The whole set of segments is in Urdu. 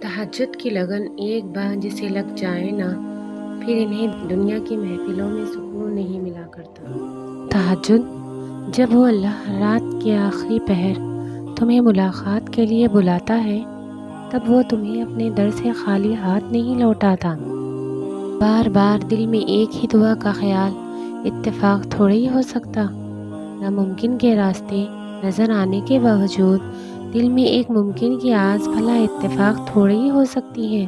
تہجد کی لگن ایک بار جسے لگ جائے نا، پھر انہیں دنیا کی محفلوں میں سکون نہیں ملا کرتا۔ تہجد جب وہ اللہ رات کے آخری پہر تمہیں ملاقات کے لیے بلاتا ہے، تب وہ تمہیں اپنے در سے خالی ہاتھ نہیں لوٹاتا۔ بار بار دل میں ایک ہی دعا کا خیال اتفاق تھوڑے ہی ہو سکتا۔ ناممکن کے راستے نظر آنے کے باوجود دل میں ایک ممکن کی آس بھلا اتفاق تھوڑی ہی ہو سکتی ہے۔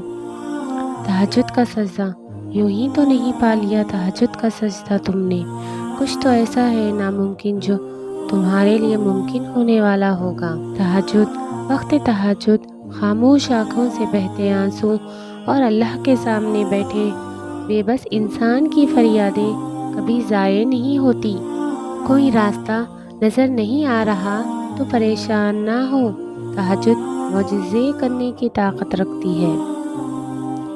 تہجد کا سجدہ یوں ہی تو نہیں پا لیا۔ تہجد کا سجدہ تم نے، کچھ تو ایسا ہے ناممکن جو تمہارے لیے ممکن ہونے والا ہوگا۔ تہجد، وقت تہجد خاموش آنکھوں سے بہتے آنسو اور اللہ کے سامنے بیٹھے بے بس انسان کی فریادیں کبھی ضائع نہیں ہوتی۔ کوئی راستہ نظر نہیں آ رہا تو پریشان نہ ہو، تہجد معجزے کرنے کی طاقت رکھتی ہے۔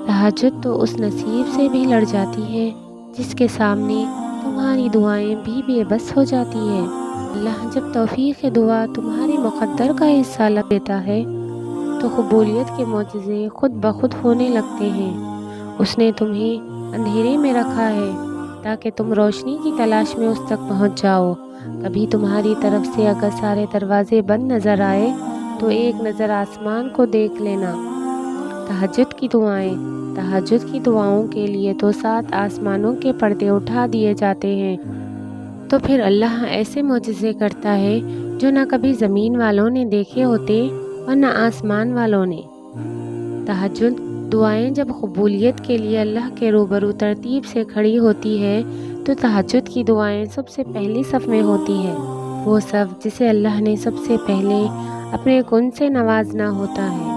تہجد تو اس نصیب سے بھی لڑ جاتی ہے جس کے سامنے تمہاری دعائیں بھی بے بس ہو جاتی ہیں۔ اللہ جب توفیق دعا تمہارے مقدر کا حصہ لگ دیتا ہے تو قبولیت کے معجزے خود بخود ہونے لگتے ہیں۔ اس نے تمہیں اندھیرے میں رکھا ہے تاکہ تم روشنی کی تلاش میں اس تک پہنچ جاؤ۔ کبھی تمہاری طرف سے اگر سارے دروازے بند نظر آئے تو ایک نظر آسمان کو دیکھ لینا۔ تہجد کی دعائیں، تہجد کی دعاؤں کے لیے تو 7 آسمانوں کے پردے اٹھا دیے جاتے ہیں۔ تو پھر اللہ ایسے معجزے کرتا ہے جو نہ کبھی زمین والوں نے دیکھے ہوتے اور نہ آسمان والوں نے۔ تہجد دعائیں جب قبولیت کے لیے اللہ کے روبرو ترتیب سے کھڑی ہوتی ہے تو تہجد کی دعائیں سب سے پہلی صف میں ہوتی ہے۔ وہ صف جسے اللہ نے سب سے پہلے اپنے کن سے نوازنا ہوتا ہے۔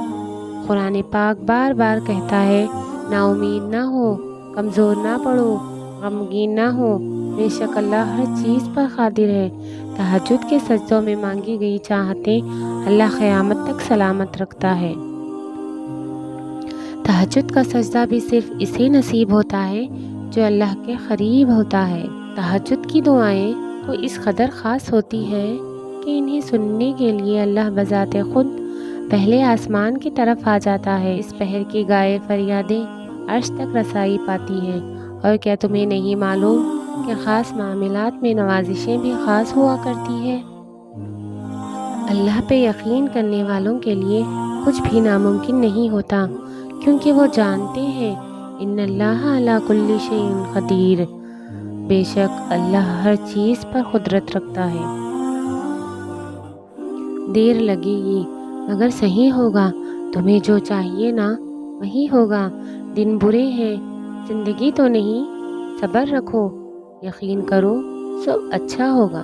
قرآن پاک بار بار کہتا ہے، نا امید نہ ہو، کمزور نہ پڑو، غمگین نہ ہو، بے شک اللہ ہر چیز پر قادر ہے۔ تہجد کے سجدوں میں مانگی گئی چاہتیں اللہ قیامت تک سلامت رکھتا ہے۔ تہجد کا سجدہ بھی صرف اسے نصیب ہوتا ہے جو اللہ کے قریب ہوتا ہے۔ تہجد کی دعائیں تو اس قدر خاص ہوتی ہے کہ انہیں سننے کے لیے اللہ بذات خود پہلے آسمان کی طرف آ جاتا ہے۔ اس پہر کی گائے فریادیں عرش تک رسائی پاتی ہیں۔ اور کیا تمہیں نہیں معلوم کہ خاص معاملات میں نوازشیں بھی خاص ہوا کرتی ہے؟ اللہ پہ یقین کرنے والوں کے لیے کچھ بھی ناممکن نہیں ہوتا، کیونکہ وہ جانتے ہیں ان اللہ علی کل شیء قدیر، بے شک اللہ ہر چیز پر قدرت رکھتا ہے۔ دیر لگے گی مگر صحیح ہوگا، تمہیں جو چاہیے نا وہی ہوگا۔ دن برے ہیں، زندگی تو نہیں، صبر رکھو، یقین کرو سب اچھا ہوگا۔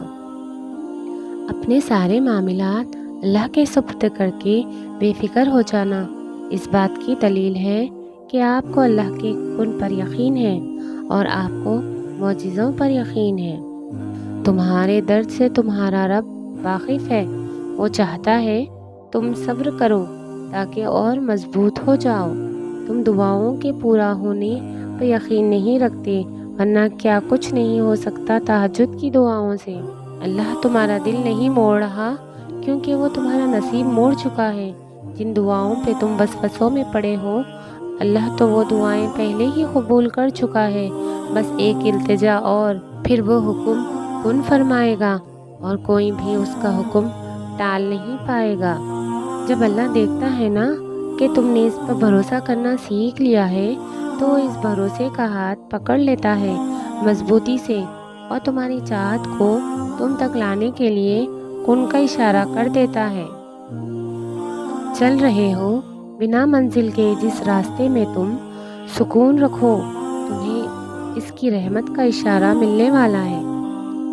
اپنے سارے معاملات اللہ کے سپرد کر کے بے فکر ہو جانا اس بات کی دلیل ہے کہ آپ کو اللہ کے کن پر یقین ہے اور آپ کو معجزوں پر یقین ہے۔ تمہارے درد سے تمہارا رب واقف ہے، وہ چاہتا ہے تم صبر کرو تاکہ اور مضبوط ہو جاؤ۔ تم دعاؤں کے پورا ہونے پر یقین نہیں رکھتے، ورنہ کیا کچھ نہیں ہو سکتا تہجد کی دعاؤں سے۔ اللہ تمہارا دل نہیں موڑ رہا کیونکہ وہ تمہارا نصیب موڑ چکا ہے۔ جن دعاؤں پہ تم وسوسوں میں پڑے ہو، اللہ تو وہ دعائیں پہلے ہی قبول کر چکا ہے۔ بس ایک التجا اور پھر وہ حکم کن فرمائے گا اور کوئی بھی اس کا حکم ٹال نہیں پائے گا۔ جب اللہ دیکھتا ہے نا کہ تم نے اس پر بھروسہ کرنا سیکھ لیا ہے تو وہ اس بھروسے کا ہاتھ پکڑ لیتا ہے مضبوطی سے اور تمہاری چاہت کو تم تک لانے کے لیے کن کا اشارہ کر دیتا ہے۔ چل رہے ہو بنا منزل کے جس راستے میں تم سکون رکھو، تمہیں اس کی رحمت کا اشارہ ملنے والا ہے،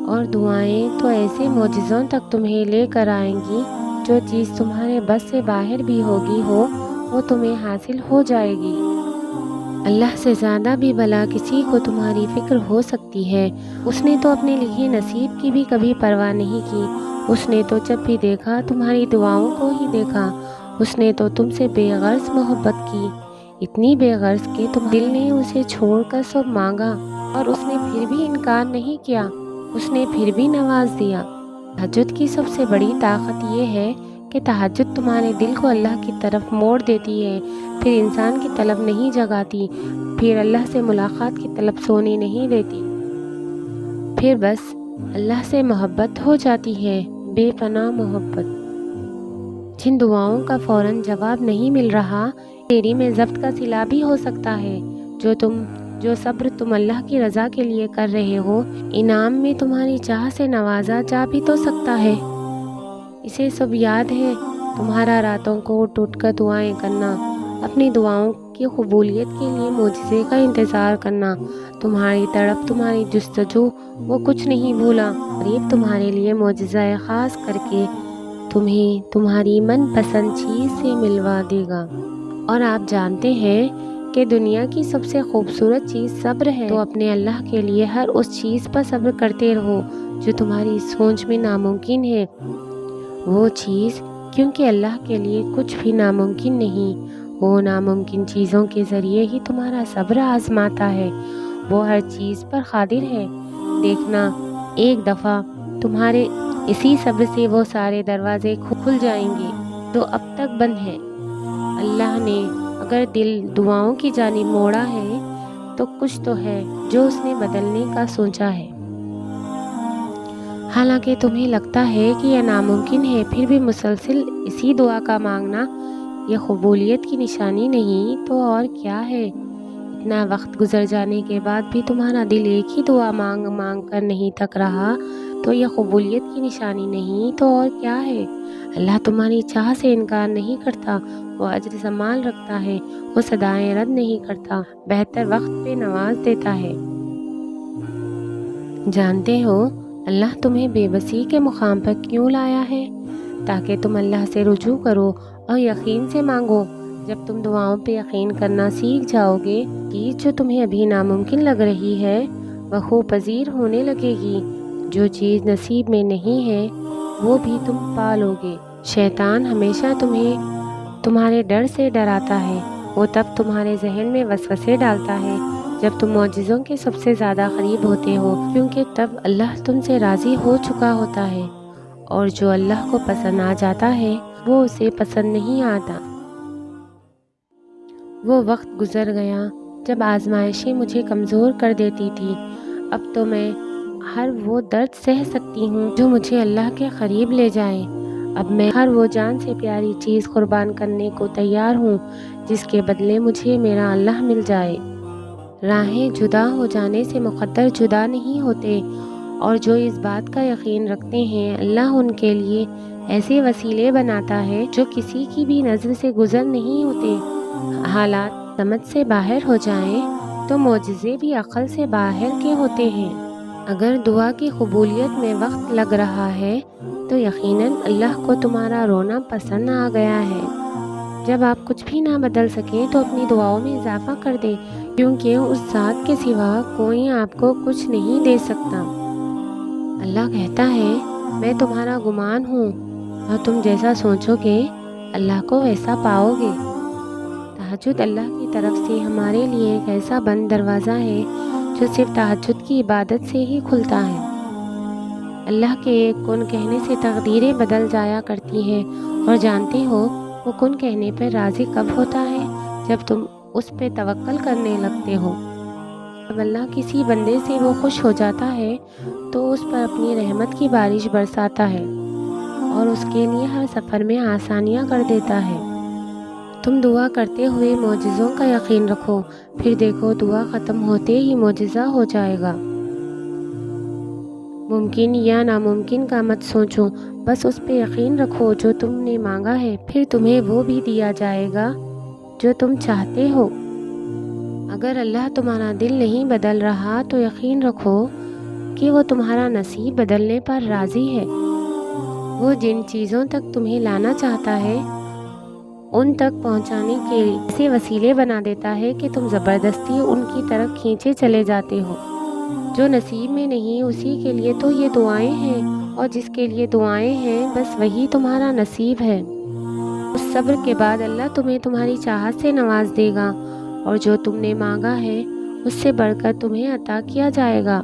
اور دعائیں تو ایسے معجزوں تک تمہیں لے کر آئیں گی جو چیز تمہارے بس سے باہر بھی ہوگی وہ تمہیں حاصل ہو جائے گی۔ اللہ سے زیادہ بھی بھلا کسی کو تمہاری فکر ہو سکتی ہے۔ اس نے تو اپنے لکھے نصیب کی بھی کبھی پرواہ نہیں کی۔ اس نے تو جب بھی دیکھا تمہاری دعاؤں کو ہی دیکھا۔ اس نے تو تم سے بے غرض محبت کی، اتنی بے غرض کہ تم دل نے اسے چھوڑ کر سب مانگا اور اس نے پھر بھی انکار نہیں کیا، اس نے پھر بھی نواز دیا۔ تہجد کی سب سے بڑی طاقت یہ ہے کہ تہجد تمہارے دل کو اللہ کی طرف موڑ دیتی ہے پھر انسان کی طلب نہیں جگاتی، پھر اللہ سے ملاقات کی طلب سونے نہیں دیتی، پھر بس اللہ سے محبت ہو جاتی ہے، بے پناہ محبت۔ جن دعاؤں کا فوراً جواب نہیں مل رہا، تیری میں ضبط کا صلہ بھی ہو سکتا ہے۔ جو صبر تم اللہ کی رضا کے لیے کر رہے ہو، انعام میں تمہاری چاہ سے نوازا جا بھی تو سکتا ہے۔ اسے سب یاد ہے، تمہارا راتوں کو اٹھ اٹھ کر دعائیں کرنا، اپنی دعاؤں کی قبولیت کے لیے معجزے کا انتظار کرنا، تمہاری تڑپ، تمہاری جستجو، وہ کچھ نہیں بھولا۔ قریب تمہارے لیے معجزہ خاص کر کے تمہیں تمہاری من پسند چیز سے ملوا دے گا۔ اور آپ جانتے ہیں کہ دنیا کی سب سے خوبصورت چیز صبر ہے، تو اپنے اللہ کے لیے ہر اس چیز پر صبر کرتے رہو جو تمہاری سوچ میں ناممکن ہے۔ وہ چیز، کیونکہ اللہ کے لیے کچھ بھی ناممکن نہیں، وہ ناممکن چیزوں کے ذریعے ہی تمہارا صبر آزماتا ہے۔ وہ ہر چیز پر قادر ہے۔ دیکھنا، ایک دفعہ تمہارے اسی صبر سے وہ سارے دروازے کھل جائیں گے جو اب تک بند ہیں۔ اللہ نے اگر دل دعاؤں کی جانب موڑا ہے تو کچھ تو ہے جو اس نے بدلنے کا سوچا ہے۔ حالانکہ تمہیں لگتا ہے کہ یہ ناممکن ہے، پھر بھی مسلسل اسی دعا کا مانگنا یہ قبولیت کی نشانی نہیں تو اور کیا ہے؟ اتنا وقت گزر جانے کے بعد بھی تمہارا دل ایک ہی دعا مانگ مانگ کر نہیں تھک رہا تو یہ قبولیت کی نشانی نہیں تو اور کیا ہے؟ اللہ تمہاری چاہ سے انکار نہیں کرتا، وہ اجر سنبھال رکھتا ہے، وہ صدائیں رد نہیں کرتا، بہتر وقت پہ نواز دیتا ہے۔ جانتے ہو اللہ تمہیں بے بسی کے مقام پر کیوں لایا ہے؟ تاکہ تم اللہ سے رجوع کرو اور یقین سے مانگو۔ جب تم دعاؤں پہ یقین کرنا سیکھ جاؤ گے، چیز جو تمہیں ابھی ناممکن لگ رہی ہے وہ خوب پذیر ہونے لگے گی۔ جو چیز نصیب میں نہیں ہے وہ بھی تم پا لو گے۔ شیطان ہمیشہ تمہیں تمہارے ڈر سے ڈراتا ہے، وہ تب تمہارے ذہن میں وسوسے ڈالتا ہے جب تم معجزوں کے سب سے زیادہ قریب ہوتے ہو، کیونکہ تب اللہ تم سے راضی ہو چکا ہوتا ہے، اور جو اللہ کو پسند آ جاتا ہے وہ اسے پسند نہیں آتا۔ وہ وقت گزر گیا جب آزمائشیں مجھے کمزور کر دیتی تھی، اب تو میں ہر وہ درد سہ سکتی ہوں جو مجھے اللہ کے قریب لے جائے۔ اب میں ہر وہ جان سے پیاری چیز قربان کرنے کو تیار ہوں جس کے بدلے مجھے میرا اللہ مل جائے۔ راہیں جدا ہو جانے سے مقدر جدا نہیں ہوتے، اور جو اس بات کا یقین رکھتے ہیں اللہ ان کے لیے ایسے وسیلے بناتا ہے جو کسی کی بھی نظر سے گزر نہیں ہوتے۔ حالات سمجھ سے باہر ہو جائیں تو معجزے بھی عقل سے باہر کے ہوتے ہیں۔ اگر دعا کی قبولیت میں وقت لگ رہا ہے تو یقیناً اللہ کو تمہارا رونا پسند آ گیا ہے۔ جب آپ کچھ بھی نہ بدل سکیں تو اپنی دعاؤں میں اضافہ کر دیں، کیونکہ اس ذات کے سوا کوئی آپ کو کچھ نہیں دے سکتا۔ اللہ کہتا ہے، میں تمہارا گمان ہوں، اور تم جیسا سوچو گے اللہ کو ویسا پاؤ گے۔ تہجد اللہ کی طرف سے ہمارے لیے ایک ایسا بند دروازہ ہے جو صرف تہجد کی عبادت سے ہی کھلتا ہے۔ اللہ کے ایک کن کہنے سے تقدیریں بدل جایا کرتی ہیں، اور جانتے ہو وہ کن کہنے پر راضی کب ہوتا ہے؟ جب تم اس پہ توکل کرنے لگتے ہو۔ جب اللہ کسی بندے سے وہ خوش ہو جاتا ہے تو اس پر اپنی رحمت کی بارش برساتا ہے اور اس کے لیے ہر سفر میں آسانیاں کر دیتا ہے۔ تم دعا کرتے ہوئے معجزوں کا یقین رکھو، پھر دیکھو دعا ختم ہوتے ہی معجزہ ہو جائے گا۔ ممکن یا ناممکن کا مت سوچو، بس اس پہ یقین رکھو جو تم نے مانگا ہے، پھر تمہیں وہ بھی دیا جائے گا جو تم چاہتے ہو۔ اگر اللہ تمہارا دل نہیں بدل رہا تو یقین رکھو کہ وہ تمہارا نصیب بدلنے پر راضی ہے۔ وہ جن چیزوں تک تمہیں لانا چاہتا ہے ان تک پہنچانے کے ایسے وسیلے بنا دیتا ہے کہ تم زبردستی ان کی طرف کھینچے چلے جاتے ہو۔ جو نصیب میں نہیں اسی کے لیے تو یہ دعائیں ہیں، اور جس کے لیے دعائیں ہیں بس وہی تمہارا نصیب ہے۔ اس صبر کے بعد اللہ تمہیں تمہاری چاہت سے نواز دے گا، اور جو تم نے مانگا ہے اس سے بڑھ کر تمہیں عطا کیا جائے گا۔